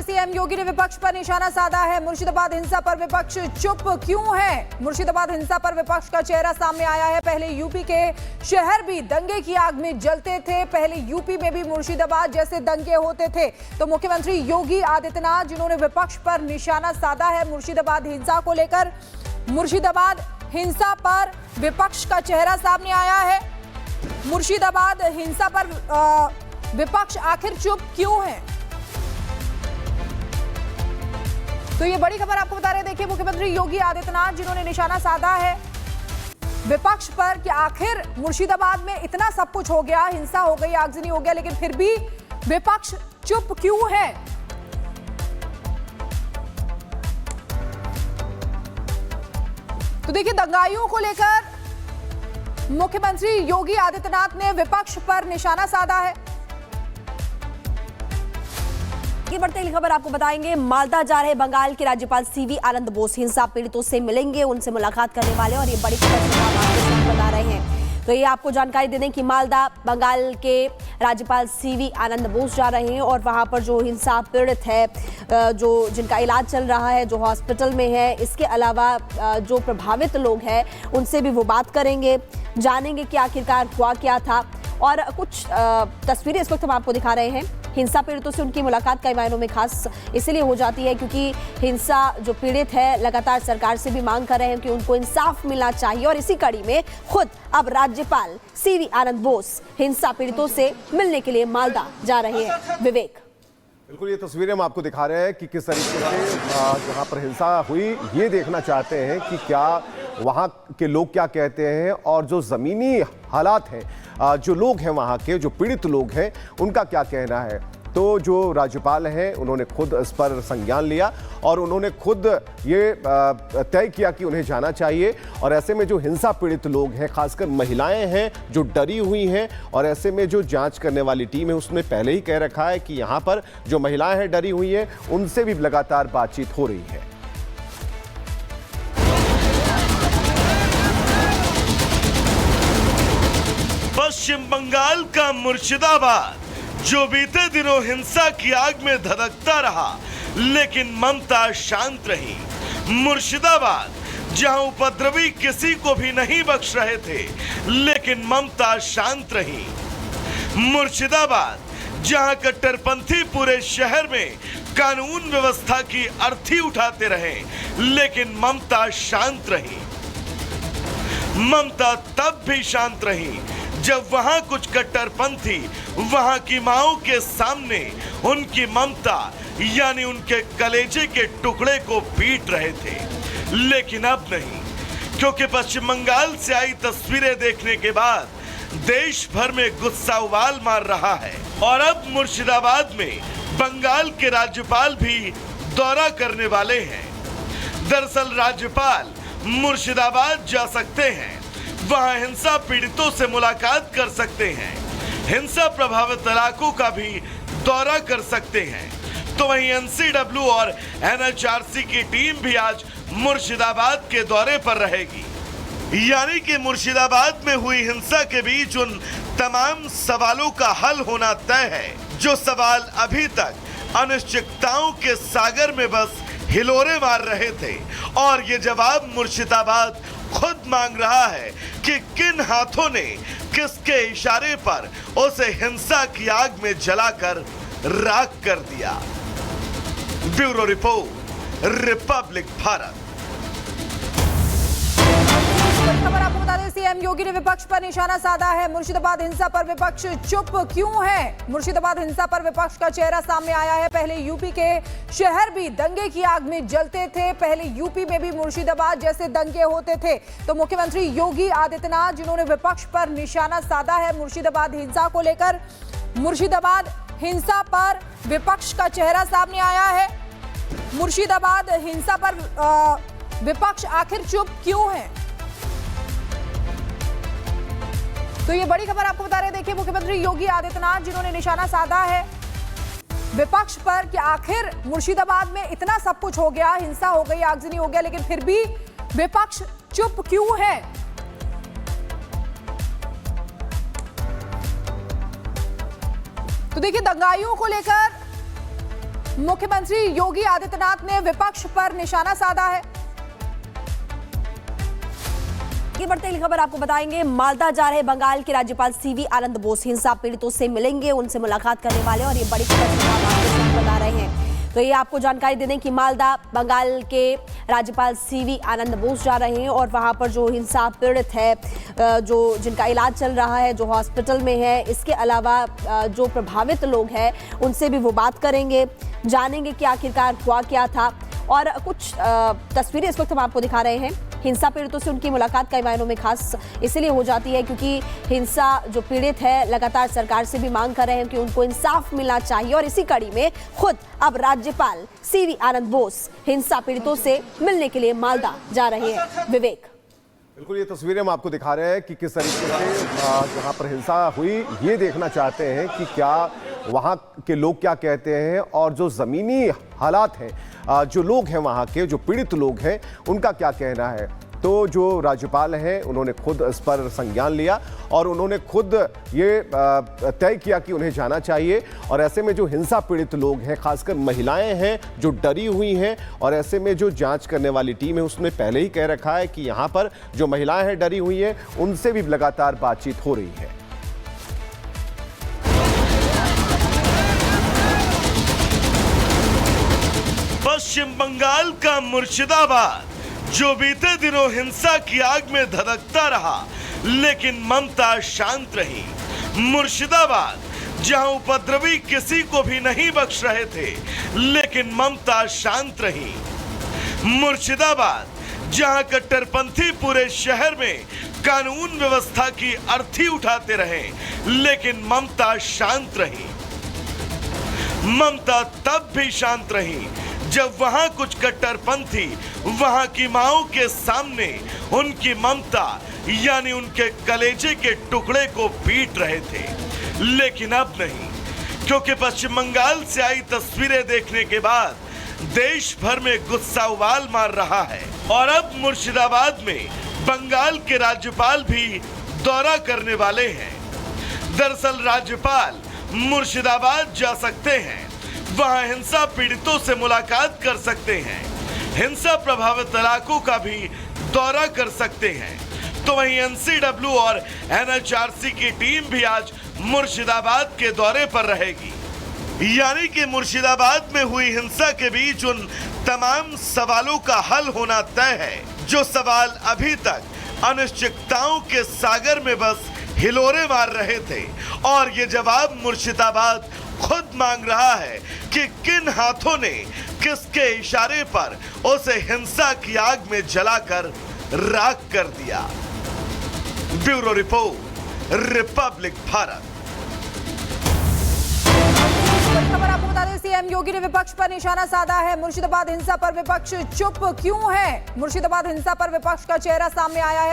CM योगी ने विपक्ष पर निशाना साधा है। मुर्शिदाबाद हिंसा पर विपक्ष चुप क्यों है? मुर्शिदाबाद हिंसा पर विपक्ष का चेहरा सामने आया है। पहले यूपी के शहर भी दंगे की आग में जलते थे। पहले यूपी में भी मुर्शिदाबाद जैसे दंगे होते थे। तो मुख्यमंत्री योगी आदित्यनाथ जिन्होंने विपक्ष पर निशाना साधा है मुर्शिदाबाद हिंसा को लेकर। मुर्शिदाबाद हिंसा पर विपक्ष का चेहरा सामने आया है। मुर्शिदाबाद हिंसा पर विपक्ष आखिर चुप क्यों है? तो ये बड़ी खबर आपको बता रहे हैं। देखिए, मुख्यमंत्री योगी आदित्यनाथ जिन्होंने निशाना साधा है विपक्ष पर कि आखिर मुर्शिदाबाद में इतना सब कुछ हो गया, हिंसा हो गई, आगजनी हो गया, लेकिन फिर भी विपक्ष चुप क्यों है? तो देखिए, दंगाइयों को लेकर मुख्यमंत्री योगी आदित्यनाथ ने विपक्ष पर निशाना साधा है। आगे बढ़ते ही खबर आपको बताएंगे। मालदा जा रहे बंगाल के राज्यपाल सीवी आनंद बोस हिंसा पीड़ितों से मिलेंगे, उनसे मुलाकात करने वाले, और ये बड़ी खबर आपको बता रहे हैं। तो ये आपको जानकारी दे दें कि मालदा बंगाल के राज्यपाल सीवी आनंद बोस जा रहे हैं और वहां पर जो हिंसा पीड़ित है, जो जिनका इलाज चल रहा है, जो हॉस्पिटल में है, इसके अलावा जो प्रभावित लोग हैं उनसे भी वो बात करेंगे, जानेंगे कि आखिरकार हुआ क्या था। और कुछ तस्वीरें इस वक्त हम आपको दिखा रहे हैं। हिंसा पीड़ितों से उनकी मुलाकात कई मायनों में खास इसलिए हो जाती है क्योंकि हिंसा जो पीड़ित है लगातार सरकार से भी मांग कर रहे हैं कि उनको इंसाफ मिलना चाहिए, और इसी कड़ी में खुद अब राज्यपाल सीवी आनंद बोस हिंसा पीड़ितों से मिलने के लिए मालदा जा रहे हैं। विवेक, बिल्कुल, ये तस्वीरें हम आपको दिखा रहे हैं कि किस तरीके से जहाँ पर हिंसा हुई ये देखना चाहते हैं कि क्या वहाँ के लोग क्या कहते हैं और जो ज़मीनी हालात हैं, जो लोग हैं वहाँ के, जो पीड़ित लोग हैं, उनका क्या कहना है। तो जो राज्यपाल हैं उन्होंने खुद इस पर संज्ञान लिया और उन्होंने खुद ये तय किया कि उन्हें जाना चाहिए। और ऐसे में जो हिंसा पीड़ित लोग हैं, खासकर महिलाएं हैं जो डरी हुई हैं, और ऐसे में जो जांच करने वाली टीम है उसने पहले ही कह रखा है कि यहाँ पर जो महिलाएं हैं डरी हुई हैं, उनसे भी लगातार बातचीत हो रही है। पश्चिम बंगाल का मुर्शिदाबाद जो बीते दिनों हिंसा की आग में धधकता रहा, लेकिन ममता शांत रही। मुर्शिदाबाद जहां उपद्रवी किसी को भी नहीं बख्श रहे थे, लेकिन ममता शांत रही। मुर्शिदाबाद जहां कट्टरपंथी पूरे शहर में कानून व्यवस्था की अर्थी उठाते रहे, लेकिन ममता शांत रही। ममता तब भी शांत रही जब वहां कुछ कट्टरपंथी वहां की माओं के सामने उनकी ममता यानी उनके कलेजे के टुकड़े को पीट रहे थे। लेकिन अब नहीं, क्योंकि पश्चिम बंगाल से आई तस्वीरें देखने के बाद देश भर में गुस्सा उबाल मार रहा है। और अब मुर्शिदाबाद में बंगाल के राज्यपाल भी दौरा करने वाले हैं। दरअसल राज्यपाल मुर्शिदाबाद जा सकते हैं, वहां हिंसा पीड़ितों से मुलाकात कर सकते हैं, हिंसा प्रभावित इलाकों का भी दौरा कर सकते हैं। तो वहीं एनसीडब्ल्यू और एनएचआरसी की टीम भी आज मुर्शिदाबाद के दौरे पर रहेगी। यानी कि मुर्शिदाबाद में हुई हिंसा के बीच उन तमाम सवालों का हल होना तय है, जो सवाल अभी तक अनिश्चितताओं के सागर में बस हिलोरे मार रहे थे। और ये जवाब मुर्शिदाबाद खुद मांग रहा है कि किन हाथों ने किसके इशारे पर उसे हिंसा की आग में जलाकर राख कर दिया। Bureau report, Republic Bharat. खबर आपको बता दें, सीएम योगी ने विपक्ष पर निशाना साधा है। मुर्शिदाबाद हिंसा पर विपक्ष चुप क्यों है? मुर्शिदाबाद हिंसा पर विपक्ष का चेहरा सामने आया है। पहले यूपी के शहर भी दंगे की आग में जलते थे। पहले यूपी में भी मुर्शिदाबाद जैसे दंगे होते थे। तो मुख्यमंत्री योगी आदित्यनाथ जिन्होंने विपक्ष पर निशाना साधा है मुर्शिदाबाद हिंसा को लेकर। मुर्शिदाबाद हिंसा पर विपक्ष का चेहरा सामने आया है। मुर्शिदाबाद हिंसा पर विपक्ष आखिर चुप क्यों है? तो ये बड़ी खबर आपको बता रहे हैं। देखिए, मुख्यमंत्री योगी आदित्यनाथ जिन्होंने निशाना साधा है विपक्ष पर कि आखिर मुर्शिदाबाद में इतना सब कुछ हो गया, हिंसा हो गई, आगजनी हो गया, लेकिन फिर भी विपक्ष चुप क्यों है? तो देखिए, दंगाइयों को लेकर मुख्यमंत्री योगी आदित्यनाथ ने विपक्ष पर निशाना साधा है। आगे बढ़ते ही खबर आपको बताएंगे, माल्टा जा रहे बंगाल के राज्यपाल सीवी आनंद बोस हिंसा पीड़ितों से मिलेंगे, उनसे मुलाकात करने वाले और ये बड़ी खबर से आप आपके साथ बता रहे हैं। तो ये आपको जानकारी दे दें कि माल्टा बंगाल के राज्यपाल सीवी आनंद बोस जा रहे हैं और वहां पर जो हिंसा पीड़ित है, जो जिनका इलाज चल रहा है, जो हॉस्पिटल में है, इसके अलावा जो प्रभावित लोग हैं उनसे भी वो बात करेंगे, जानेंगे कि आखिरकार हुआ क्या था। और कुछ तस्वीरें इस वक्त हम आपको दिखा रहे हैं। हिंसा पीड़ितों से उनकी मुलाकात कई मायनों में खास इसलिए हो जाती है क्योंकि हिंसा जो पीड़ित है लगातार सरकार से भी मांग कर रहे हैं कि उनको इंसाफ मिलना चाहिए और इसी कड़ी में खुद अब राज्यपाल सीवी आनंद बोस हिंसा पीड़ितों से मिलने के लिए माल्टा जा रहे हैं। विवेक, बिल्कुल, ये तस्वीरें हम आपको दिखा रहे हैं कि किस तरीके से जहां पर हिंसा हुई ये देखना चाहते हैं कि क्या वहां के लोग क्या कहते हैं और जो ज़मीनी हालात हैं, जो लोग हैं वहां के, जो पीड़ित लोग हैं, उनका क्या कहना है। तो जो राज्यपाल हैं उन्होंने खुद इस पर संज्ञान लिया और उन्होंने खुद ये तय किया कि उन्हें जाना चाहिए। और ऐसे में जो हिंसा पीड़ित लोग हैं, खासकर महिलाएं हैं जो डरी हुई हैं, और ऐसे में जो जांच करने वाली टीम है उसने पहले ही कह रखा है कि यहाँ पर जो महिलाएं हैं डरी हुई हैं उनसे भी लगातार बातचीत हो रही है। पश्चिम बंगाल का मुर्शिदाबाद जो बीते दिनों हिंसा की आग में धधकता रहा, लेकिन ममता शांत रही। मुर्शिदाबाद जहां उपद्रवी किसी को भी नहीं बख्श रहे थे, लेकिन ममता शांत रही। मुर्शिदाबाद जहां कट्टरपंथी पूरे शहर में कानून व्यवस्था की अर्थी उठाते रहे, लेकिन ममता शांत रही। ममता तब भी शांत रही जब वहां कुछ कट्टरपंथी वहां की माओं के सामने उनकी ममता यानी उनके कलेजे के टुकड़े को पीट रहे थे। लेकिन अब नहीं, क्योंकि पश्चिम बंगाल से आई तस्वीरें देखने के बाद देश भर में गुस्सा उबाल मार रहा है। और अब मुर्शिदाबाद में बंगाल के राज्यपाल भी दौरा करने वाले हैं। दरअसल राज्यपाल मुर्शिदाबाद जा सकते हैं, वहां हिंसा पीड़ितों से मुलाकात कर सकते हैं, हिंसा प्रभावित इलाकों का भी दौरा कर सकते हैं। तो वहीं एनसीडब्ल्यू और एनएचआरसी की टीम भी आज मुर्शिदाबाद के दौरे पर रहेगी। यानी कि मुर्शिदाबाद में हुई हिंसा के बीच उन तमाम सवालों का हल होना तय है, जो सवाल अभी तक अनिश्चितताओं के सागर में बस हिलोरे मार रहे थे। और ये जवाब मुर्शिदाबाद खुद मांग रहा है कि किन हाथों ने किसके इशारे पर उसे हिंसा की आग में जलाकर राख कर दिया। Bureau report, Republic Bharat. खबर आपको बता दें, सीएम योगी ने विपक्ष पर निशाना साधा है। मुर्शिदाबाद हिंसा पर विपक्ष चुप क्यों है? मुर्शिदाबाद हिंसा पर विपक्ष का चेहरा सामने आया है।